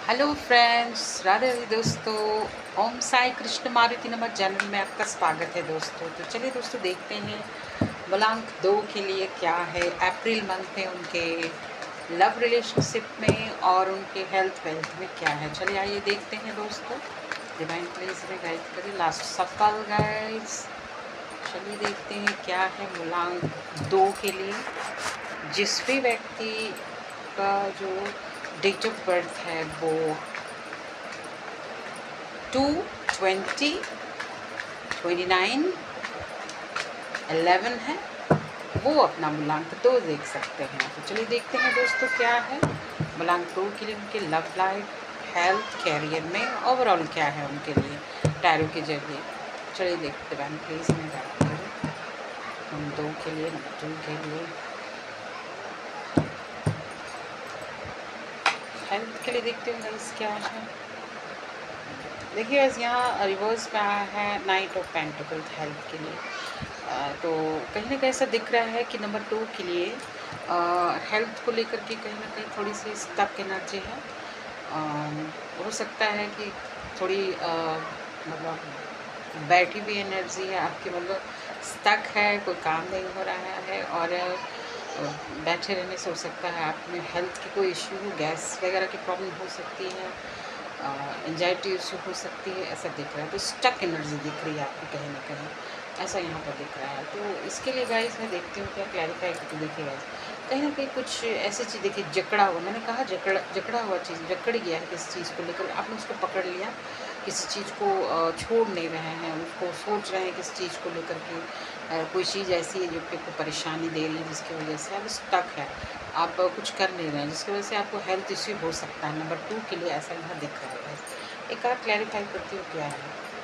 Hello friends, Radhe Radhe दोस्तों। ओम साई कृष्ण मारुति नमः channel में आपका स्वागत है दोस्तों। तो चलिए दोस्तों, देखते हैं मूलांक 2 के लिए क्या है अप्रैल मंथ में उनके लव रिलेशनशिप में और उनके हेल्थ वेल्थ में क्या है। चलिए आइए देखते हैं दोस्तों। डिवाइन प्लीज में गाइड करिए लास्ट सफल गाइड्स। चलिए देखते हैं क्या है मूलांक 2 के लिए। जिस भी व्यक्ति का जो डेट ऑफ बर्थ है वो 2/20/29/11 है, वो अपना मूलांक 2 देख सकते हैं। तो चलिए देखते हैं दोस्तों क्या है मूलांक 2 के लिए उनके लव लाइफ, हेल्थ, कैरियर में ओवरऑल क्या है उनके लिए टैरो के जरिए। चलिए देखते हैं प्लीज़ मैं बात करूँ हम 2 के लिए, नंबर 2 के लिए हेल्थ के लिए देखते हैं गाइस क्या है। देखिए गाइस, यहाँ रिवर्स में आया है नाइट ऑफ पेंटिकल्स हेल्थ के लिए। तो कहीं ना कहीं ऐसा दिख रहा है कि नंबर 2 के लिए हेल्थ को लेकर के कहीं ना कहीं थोड़ी सी स्टक एनर्जी है। हो सकता है कि थोड़ी मतलब बैठी हुई एनर्जी है आपकी, मतलब स्टक है, कोई काम नहीं हो रहा है और बैठे रहने से हो सकता है आप में हेल्थ की कोई इश्यू हो, गैस वगैरह की प्रॉब्लम हो सकती है, एंजाइटी इशू हो सकती है, ऐसा दिख रहा है। तो स्टक एनर्जी दिख रही है आपकी कहीं ना कहीं, ऐसा यहाँ पर दिख रहा है। तो इसके लिए गाइस मैं देखती हूँ क्या क्लैरिफाई करके। देखिए गाइस, कहीं ना कहीं कुछ ऐसी चीज़ देखिए, जकड़ा हुआ, मैंने कहा जकड़ा हुआ चीज़, जकड़ गया है किसी चीज़ को लेकर, आपने उसको पकड़ लिया, किसी चीज़ को छोड़ नहीं रहे हैं, उसको सोच रहे हैं किसी चीज़ को लेकर के। कोई चीज़ ऐसी है जो कि आपको परेशानी दे रही है, जिसकी वजह से आप स्टक है, आप कुछ कर नहीं रहे हैं, जिसकी वजह से आपको हेल्थ इश्यू हो सकता है। नंबर 2 के लिए ऐसा यहाँ दिख रहा है। एक बार क्लैरिफाई करती हूँ क्या है।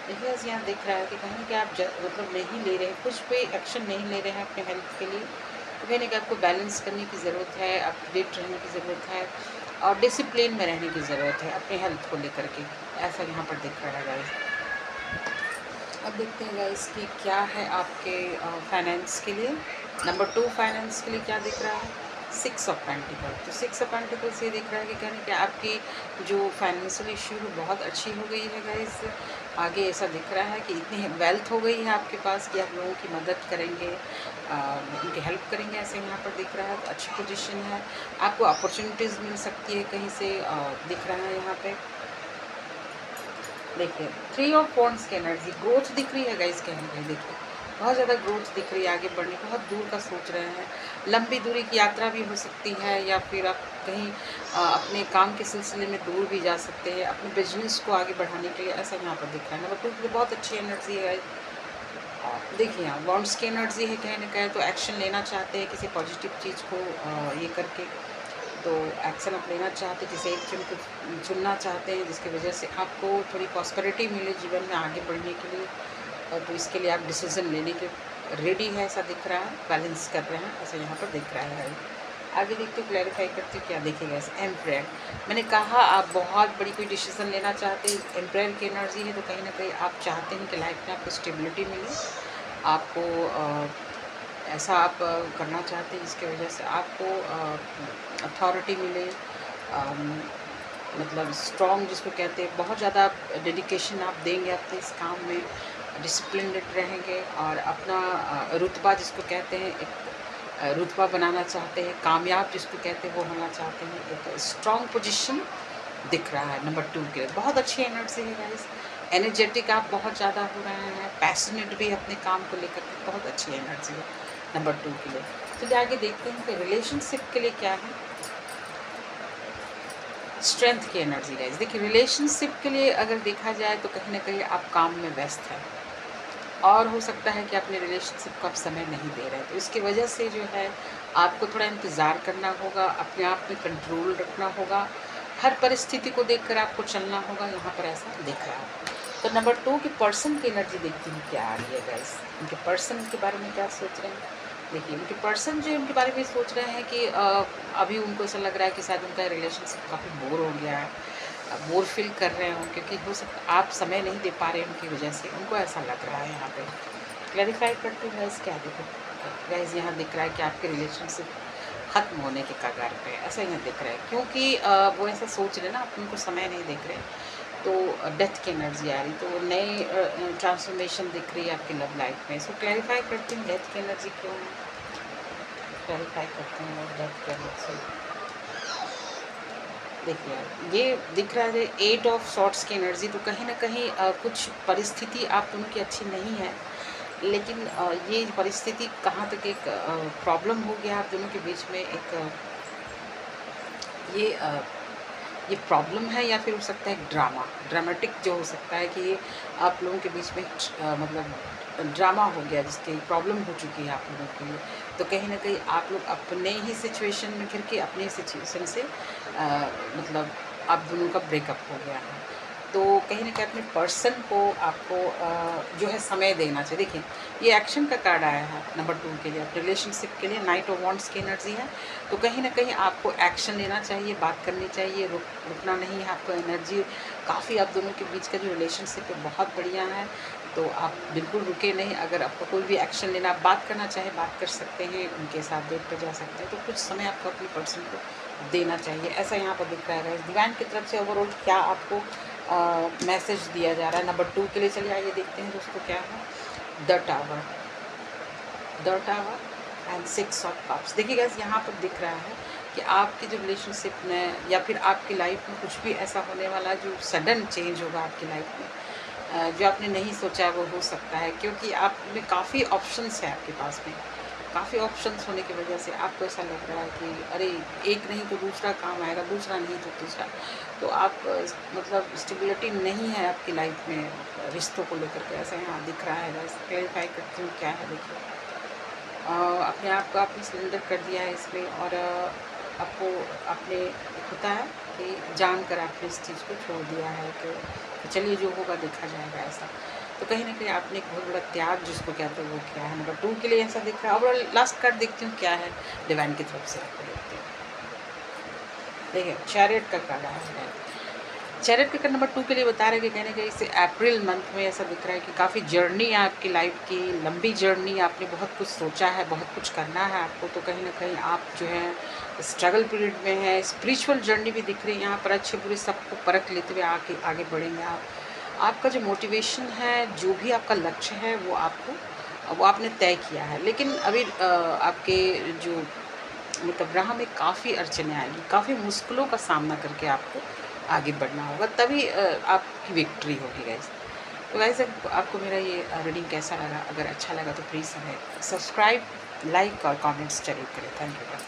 देखिए यहाँ दिख रहा है कि कहीं कि आप मतलब नहीं ले रहे हैं, कुछ भी एक्शन नहीं ले रहे हैं अपने हेल्थ के लिए। तो कहीं ना कहीं आपको बैलेंस करने की ज़रूरत है, अपडेट रहने की ज़रूरत है और डिसिप्लिन में रहने की ज़रूरत है अपने हेल्थ को लेकर के, ऐसा यहाँ पर दिख रहा है गाइस। अब देखते हैं गाइस कि क्या है आपके फाइनेंस के लिए। नंबर 2 फाइनेंस के लिए क्या दिख रहा है, 6 ऑफ पेंटिकल। तो 6 ऑफ पेंटिकल से ये दिख रहा है कि कहने कि आपकी जो फाइनेंशियल इश्यू है बहुत अच्छी हो गई है गाइस। आगे ऐसा दिख रहा है कि इतनी वेल्थ हो गई है आपके पास कि आप लोगों की मदद करेंगे, उनकी हेल्प करेंगे, ऐसे यहाँ पर दिख रहा है। तो अच्छी पोजीशन है, आपको अपॉर्चुनिटीज़ मिल सकती है कहीं से, दिख रहा है यहाँ पे। देखिए 3 ऑफ वॉन्ड्स की एनर्जी, ग्रोथ दिख रही है गाइस कहीं ना कहीं। देखिए बहुत ज़्यादा ग्रोथ दिख रही है, आगे बढ़ने, बहुत दूर का सोच रहे हैं, लंबी दूरी की यात्रा भी हो सकती है, या फिर आप कहीं अपने काम के सिलसिले में दूर भी जा सकते हैं अपने बिजनेस को आगे बढ़ाने के लिए, ऐसा यहाँ पर दिख रहा है। नंबर 2 की बहुत अच्छी एनर्जी है गाइस। देखिए यहाँ वॉन्ड्स की एनर्जी है, कहीं ना कहीं तो एक्शन लेना चाहते हैं किसी पॉजिटिव चीज़ को ये करके। तो एक्शन आप लेना चाहते हैं, किसी एक को चुनना चाहते हैं जिसकी वजह से आपको थोड़ी प्रॉस्पेरिटी मिले जीवन में आगे बढ़ने के लिए। तो इसके लिए आप डिसीजन लेने के रेडी है, ऐसा दिख रहा है, बैलेंस कर रहे हैं, ऐसा यहाँ पर दिख रहा है। आगे देखते हो, क्लैरिफाई करते हो क्या देखेगा इस एम्प्रेयर। मैंने कहा आप बहुत बड़ी कोई डिसीजन लेना चाहते हैं, एम्प्रेयर की एनर्जी है, तो कहीं ना कहीं आप चाहते हैं कि लाइफ में आपको स्टेबिलिटी मिले, आपको ऐसा आप करना चाहते हैं जिसकी वजह से आपको अथॉरिटी मिले, मतलब स्ट्रॉन्ग जिसको कहते हैं, बहुत ज़्यादा डेडिकेशन आप देंगे अपने इस काम में, डिसिप्लिन रहेंगे और अपना रुतबा जिसको कहते हैं, एक रुतबा बनाना चाहते हैं, कामयाब जिसको कहते हैं वो होना चाहते हैं। एक स्ट्रॉन्ग पोजीशन दिख रहा है नंबर 2 के लिए। बहुत अच्छी एनर्जी है गाइस, एनर्जेटिक आप बहुत ज़्यादा हो रहे हैं, पैशनेट भी अपने काम को लेकर के, बहुत अच्छी एनर्जी है नंबर 2 के लिए। चलिए आगे देखते हैं कि रिलेशनशिप के लिए क्या है। स्ट्रेंथ की एनर्जी गाइस। देखिए रिलेशनशिप के लिए अगर देखा जाए तो कहीं ना कहीं आप काम में व्यस्त हैं और हो सकता है कि अपने रिलेशनशिप को आप समय नहीं दे रहे हैं, तो इसकी वजह से जो है आपको थोड़ा इंतज़ार करना होगा, अपने आप में कंट्रोल रखना होगा, हर परिस्थिति को देखकर आपको चलना होगा, यहाँ पर ऐसा दिख रहा है। तो नंबर 2 के पर्सन की एनर्जी देखती हूँ क्या आ रही है गाइस, उनके पर्सन के बारे में क्या सोच रहे हैं। देखिए उनके पर्सन जो उनके बारे में सोच रहे हैं कि अभी उनको ऐसा लग रहा है कि शायद उनका रिलेशनशिप काफ़ी बोर हो गया है, बोर फील कर रहे हो, क्योंकि हो सकता आप समय नहीं दे पा रहे हैं उनकी वजह से, उनको ऐसा लग रहा है। यहाँ पे क्लैरिफाई करते हैं गाइस क्या देखो गाइस, यहाँ दिख रहा है कि आपके रिलेशनशिप ख़त्म होने के कगार पे है, ऐसा यहाँ दिख रहा है। क्योंकि वो ऐसा सोच रहे ना, आप उनको समय नहीं देख रहे, तो डेथ की एनर्जी आ रही, तो नई ट्रांसफॉर्मेशन दिख रही है आपकी लव लाइफ में। सो क्लैरिफाई करते हैं डेथ की एनर्जी क्यों है, क्लैरिफाई करते हैं और डेथ की एनर्जी। देखिए, ये दिख रहा है 8 ऑफ सॉर्ट्स की एनर्जी, तो कहीं न कहीं कुछ परिस्थिति आप दोनों की अच्छी नहीं है, लेकिन ये परिस्थिति कहाँ तक एक प्रॉब्लम हो गया आप दोनों के बीच में, एक ये ये प्रॉब्लम है, या फिर हो सकता है ड्रामा, ड्रामेटिक जो हो सकता है कि ये आप लोगों के बीच में मतलब ड्रामा हो गया, जिसकी प्रॉब्लम हो चुकी है आप लोगों के लिए। तो कहीं न कहीं आप लोग अपने ही सिचुएशन में घिर के, अपने सिचुएशन से मतलब आप दोनों का ब्रेकअप हो गया है। तो कहीं न कहीं अपने पर्सन को आपको जो है समय देना चाहिए। देखिए, ये एक्शन का कार्ड आया है नंबर 2 के लिए, रिलेशनशिप के लिए नाइट ऑफ वांड्स की एनर्जी है। तो कहीं न कहीं आपको एक्शन लेना चाहिए, बात करनी चाहिए, रुकना नहीं है आपको। एनर्जी काफ़ी आप दोनों के बीच का जो रिलेशनशिप है बहुत बढ़िया है, तो आप बिल्कुल रुके नहीं। अगर आपको कोई भी एक्शन लेना, आप बात करना चाहे बात कर सकते हैं, उनके साथ डेट पे जा सकते हैं, तो कुछ समय आपको अपने पर्सन को देना चाहिए, ऐसा यहाँ पर दिख रहा है। डिवाइन की तरफ से ओवरऑल क्या आपको मैसेज दिया जा रहा है नंबर 2 के लिए, चलिए आइए देखते हैं दोस्तों क्या है। The tower, the tower and 6 of cups. देखिए गाइस, यहाँ पर दिख रहा है कि आपकी जो रिलेशनशिप में या फिर आपकी लाइफ में कुछ भी ऐसा होने वाला जो सडन चेंज होगा आपकी लाइफ में, जो आपने नहीं सोचा वो हो सकता है, क्योंकि आप में काफ़ी ऑप्शंस है आपके पास में। काफ़ी ऑप्शंस होने की वजह से आपको ऐसा लग रहा है कि अरे, एक नहीं तो दूसरा काम आएगा, दूसरा नहीं तो तीसरा। तो आप मतलब स्टेबिलिटी नहीं है आपकी लाइफ में रिश्तों को लेकर के, ऐसा यहाँ दिख रहा है। बस क्लैरिफाई करती हूँ क्या है। देखिए, अपने आप को आपने सरेंडर कर दिया है इसमें, और आपको अपने होता है कि जानकर आपने इस चीज़ को छोड़ दिया है कि चलिए जो होगा देखा जाएगा, ऐसा। तो कहीं न कहीं आपने एक बहुत बड़ा त्याग जिसको कहते हैं वो किया है। नंबर 2 के लिए ऐसा दिख रहा है। और लास्ट कार्ड देखती हूँ क्या है डिवाइन की तरफ से, आपको देखते हैं। देखिए, चैरियट का कार्ड आया है। चैरियट के कार्ड नंबर 2 के लिए बता रहे हैं कि कहीं न कहीं इसे अप्रैल मंथ में ऐसा दिख रहा है कि काफ़ी जर्नी है आपकी लाइफ की, लंबी जर्नी, आपने बहुत कुछ सोचा है, बहुत कुछ करना है आपको। तो कहीं न कहीं आप जो है स्ट्रगल पीरियड में है। स्पिरिचुअल जर्नी भी दिख रही है यहाँ पर, अच्छे बुरे सबको परख लेते हुए आगे आगे बढ़ेंगे आप। आपका जो मोटिवेशन है, जो भी आपका लक्ष्य है, वो आपने तय किया है। लेकिन अभी आपके जो मतलब राह में काफ़ी अड़चनें आएँगी, काफ़ी मुश्किलों का सामना करके आपको आगे बढ़ना होगा, तभी आपकी विक्ट्री होगी गाइस। तो गाइस, आपको मेरा ये रीडिंग कैसा लगा? अगर अच्छा लगा तो प्लीज़ हमें सब्सक्राइब, लाइक और कमेंट्स ज़रूर करें। Thank you guys.